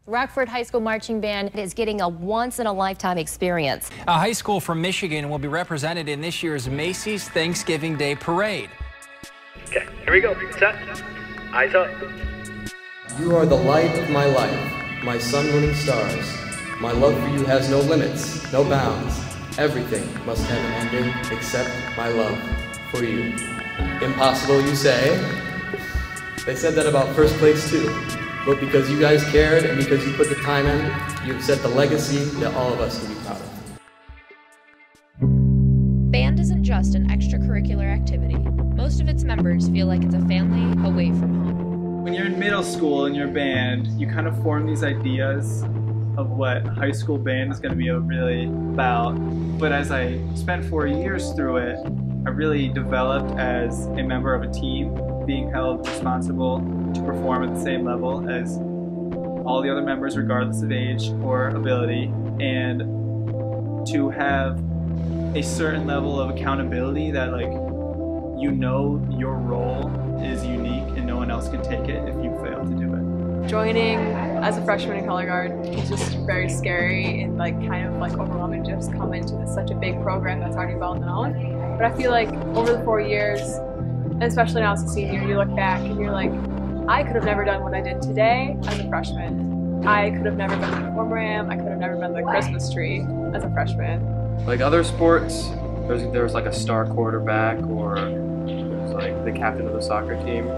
Rockford High School Marching Band is getting a once-in-a-lifetime experience. A high school from Michigan will be represented in this year's Macy's Thanksgiving Day Parade. Okay, here we go. Set. Eyes up. You are the light of my life, my sun-winning stars. My love for you has no limits, no bounds. Everything must have an ending except my love for you. Impossible, you say? They said that about first place too. But because you guys cared and because you put the time in, you've set the legacy that all of us can be proud of. Band isn't just an extracurricular activity. Most of its members feel like it's a family away from home. When you're in middle school and you're band, you kind of form these ideas of what high school band is going to be really about. But as I spent 4 years through it, I really developed as a member of a team, being held responsible to perform at the same level as all the other members regardless of age or ability, and to have a certain level of accountability that, like, you know your role is unique and no one else can take it if you fail to do it. Joining as a freshman in color guard is just very scary and kind of overwhelming to just come into such a big program that's already well known. But I feel like over the 4 years, and especially now as a senior, you look back and you're like, I could have never done what I did today as a freshman. I could have never been the uniform ram. I could have never been the Christmas tree as a freshman. Like other sports, there's like a star quarterback or there's like the captain of the soccer team.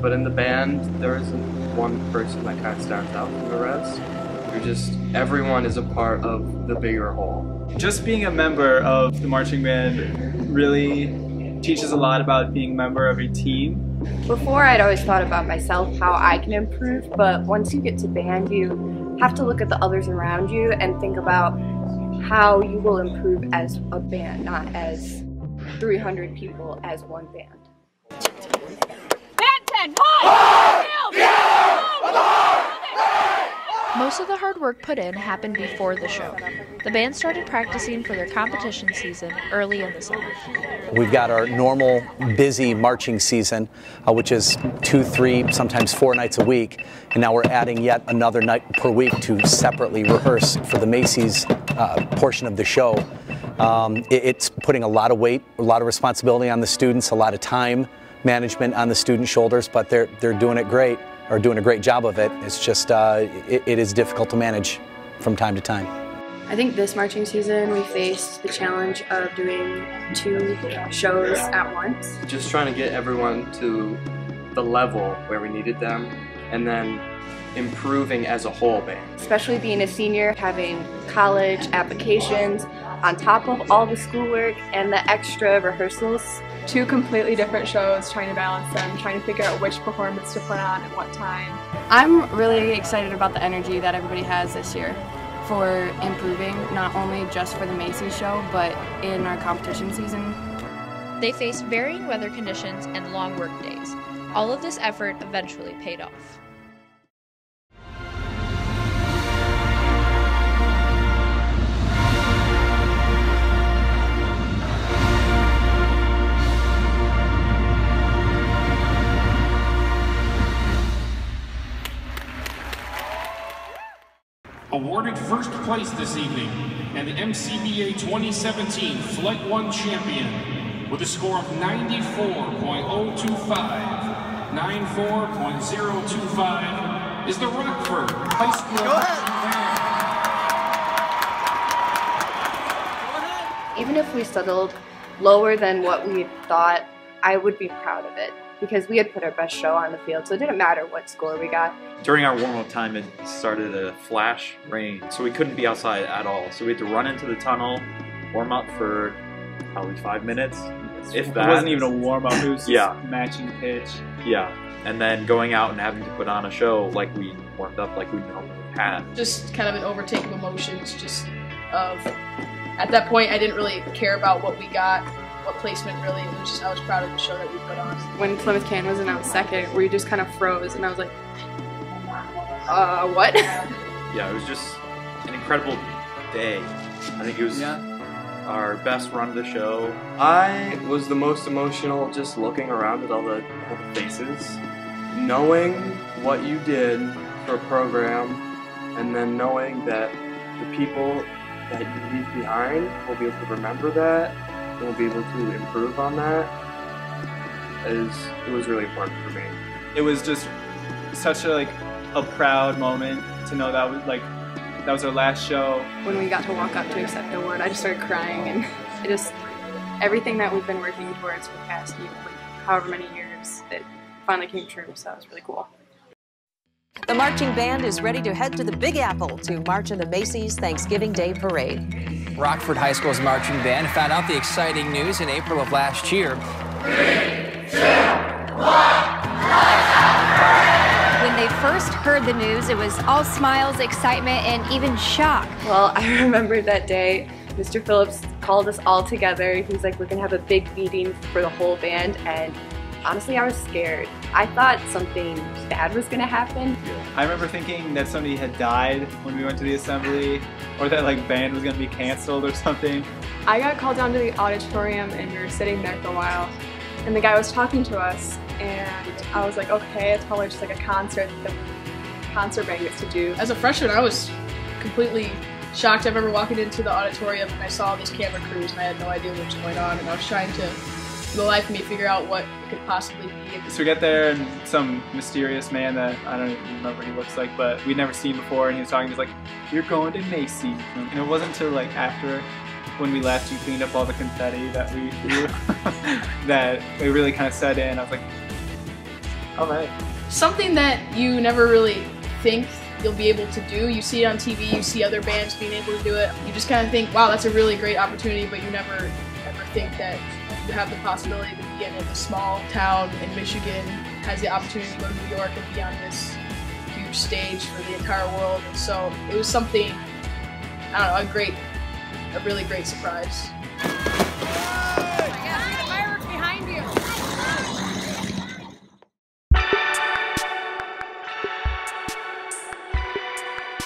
But in the band, there isn't one person that kind of stands out from the rest. Everyone is a part of the bigger whole. Just being a member of the marching band really teaches a lot about being a member of a team. Before, I'd always thought about myself, how I can improve, but once you get to band, you have to look at the others around you and think about how you will improve as a band, not as 300 people as one band. Most of the hard work put in happened before the show. The band started practicing for their competition season early in the summer. We've got our normal busy marching season, which is 2, 3, sometimes 4 nights a week, and now we're adding yet another night per week to separately rehearse for the Macy's portion of the show. It's putting a lot of weight, a lot of responsibility on the students, a lot of time management on the students' shoulders, but they're doing it great, or doing a great job of it. It's just, it is difficult to manage from time to time. I think this marching season we faced the challenge of doing 2 shows at once. Just trying to get everyone to the level where we needed them, and then improving as a whole band. Especially being a senior, having college applications on top of all the schoolwork and the extra rehearsals. 2 completely different shows, trying to balance them, trying to figure out which performance to put on at what time. I'm really excited about the energy that everybody has this year for improving, not only just for the Macy show, but in our competition season. They faced varying weather conditions and long work days. All of this effort eventually paid off. Awarded first place this evening, and the MCBA 2017 Flight 1 champion with a score of 94.025, 94.025 is the Rockford High School Marching Band. Even if we settled lower than what we thought, I would be proud of it, because we had put our best show on the field, so it didn't matter what score we got. During our warm-up time, it started a flash rain, so we couldn't be outside at all. So we had to run into the tunnel, warm up for probably 5 minutes, if that. It wasn't even a warm-up, it was just matching pitch. Yeah, and then going out and having to put on a show like we warmed up like we normally had. Just kind of an overtake of emotions, at that point I didn't really care about what we got, what placement really. It was just, I was proud of the show that we put on. When Plymouth Can was announced second, we just kind of froze, and I was like, what? Yeah, it was just an incredible day. I think it was our best run of the show. I was the most emotional just looking around at all the faces. Knowing what you did for a program And then knowing that the people that you leave behind will be able to remember that and will be able to improve on that, it was really important for me. It was just such a proud moment to know that was our last show. When we got to walk up to accept the award, I just started crying, and everything that we've been working towards for the past however many years, it finally came true, so it was really cool. The marching band is ready to head to the Big Apple to march in the Macy's Thanksgiving Day Parade. Rockford High School's marching band found out the exciting news in April of last year. 3, 2, 1, When they first heard the news, it was all smiles, excitement, and even shock. Well, I remember that day, Mr. Phillips called us all together. He was like, we're gonna have a big meeting for the whole band, and honestly, I was scared. I thought something bad was gonna happen. I remember thinking that somebody had died when we went to the assembly, or that band was gonna be canceled or something. I got called down to the auditorium, and we were sitting there for a while, and the guy was talking to us, and I was like, okay, it's probably just a concert that the concert band gets to do. As a freshman, I was completely shocked. I remember walking into the auditorium and I saw this camera crews and I had no idea what was going on, and I was trying to, for the life of me, figure out what it could possibly be. So we get there and some mysterious man that I don't even remember what he looks like, but we'd never seen before, and he was talking, he was like, you're going to Macy. And it wasn't until after, when we left, you cleaned up all the confetti that we threw, that it really kind of set in. I was like, all right. Something that you never really think you'll be able to do. You see it on TV, you see other bands being able to do it. You just kind of think, wow, that's a really great opportunity, but you never ever think that you have the possibility to be in a small town in Michigan, has the opportunity to go to New York and be on this huge stage for the entire world. And so it was something, I don't know, a really great surprise.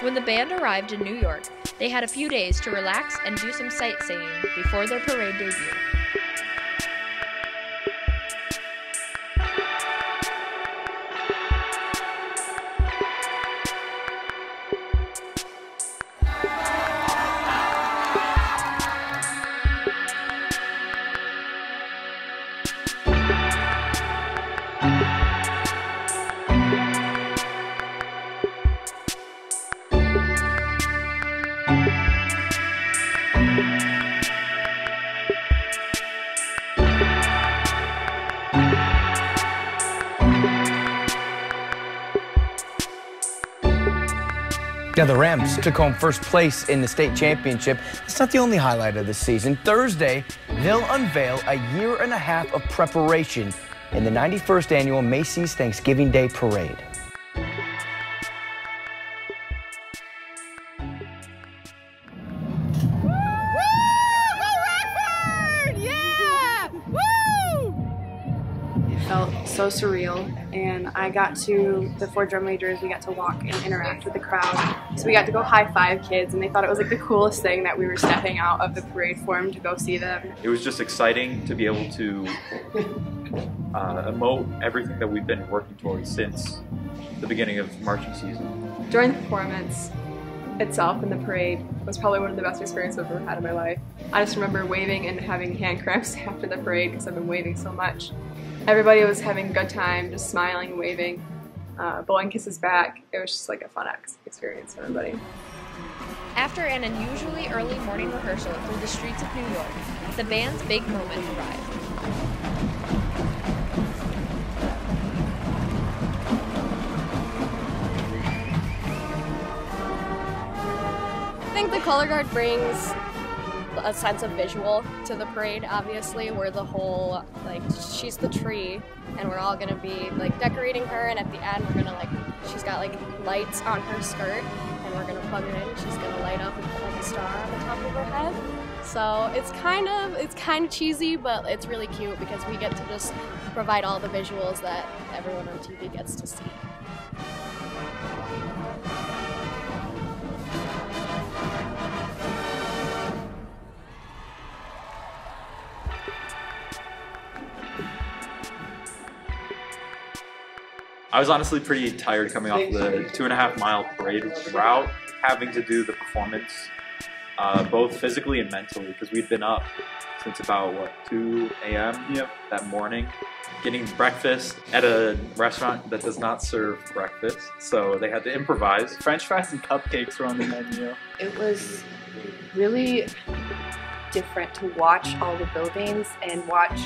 When the band arrived in New York, they had a few days to relax and do some sightseeing before their parade debut. Now, the Rams took home first place in the state championship. It's not the only highlight of the season. Thursday, they'll unveil a year-and-a-half of preparation in the 91st annual Macy's Thanksgiving Day Parade. Felt so surreal, and I got to, the 4 drum majors, we got to walk and interact with the crowd. So we got to go high-five kids, and they thought it was the coolest thing that we were stepping out of the parade for them to go see them. It was just exciting to be able to emote everything that we've been working towards since the beginning of marching season. During the performance itself in the parade was probably one of the best experiences I've ever had in my life. I just remember waving and having hand cramps after the parade because I've been waving so much. Everybody was having a good time, just smiling and waving, blowing kisses back. It was just a fun experience for everybody. After an unusually early morning rehearsal through the streets of New York, the band's big moment arrived. I think the color guard brings a sense of visual to the parade. Obviously, we're the whole, she's the tree, and we're all gonna be decorating her, and at the end we're gonna she's got lights on her skirt, and we're gonna plug her in, and she's gonna light up and put a star on the top of her head. So it's kind of cheesy, but it's really cute because we get to just provide all the visuals that everyone on TV gets to see. I was honestly pretty tired coming off the 2.5-mile parade route, having to do the performance both physically and mentally, because we'd been up since about, 2 a.m. that morning, getting breakfast at a restaurant that does not serve breakfast, so they had to improvise. French fries and cupcakes were on the menu. It was really different to watch all the buildings and watch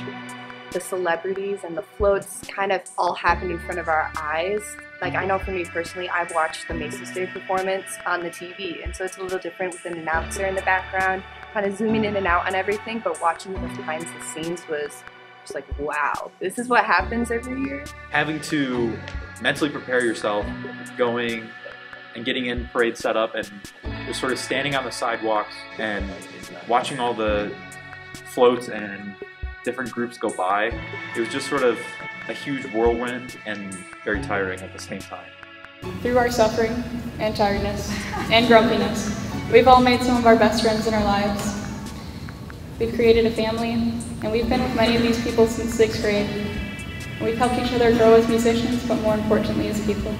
the celebrities and the floats kind of all happen in front of our eyes. Like, I know for me personally, I've watched the Macy's Day performance on the TV, and so it's a little different with an announcer in the background, kind of zooming in and out on everything, but watching the behind the scenes was just like, wow, this is what happens every year. Having to mentally prepare yourself, going and getting in parade set up, and just sort of standing on the sidewalks and watching all the floats and different groups go by. It was just sort of a huge whirlwind and very tiring at the same time. Through our suffering and tiredness and grumpiness, we've all made some of our best friends in our lives. We've created a family, and we've been with many of these people since 6th grade. And we've helped each other grow as musicians, but more importantly as people.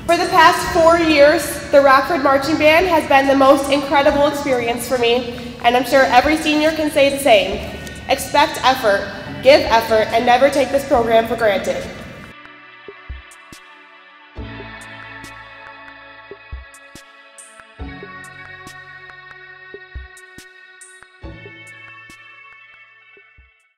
For the past 4 years, the Rockford Marching Band has been the most incredible experience for me, and I'm sure every senior can say the same. Expect effort, give effort, and never take this program for granted.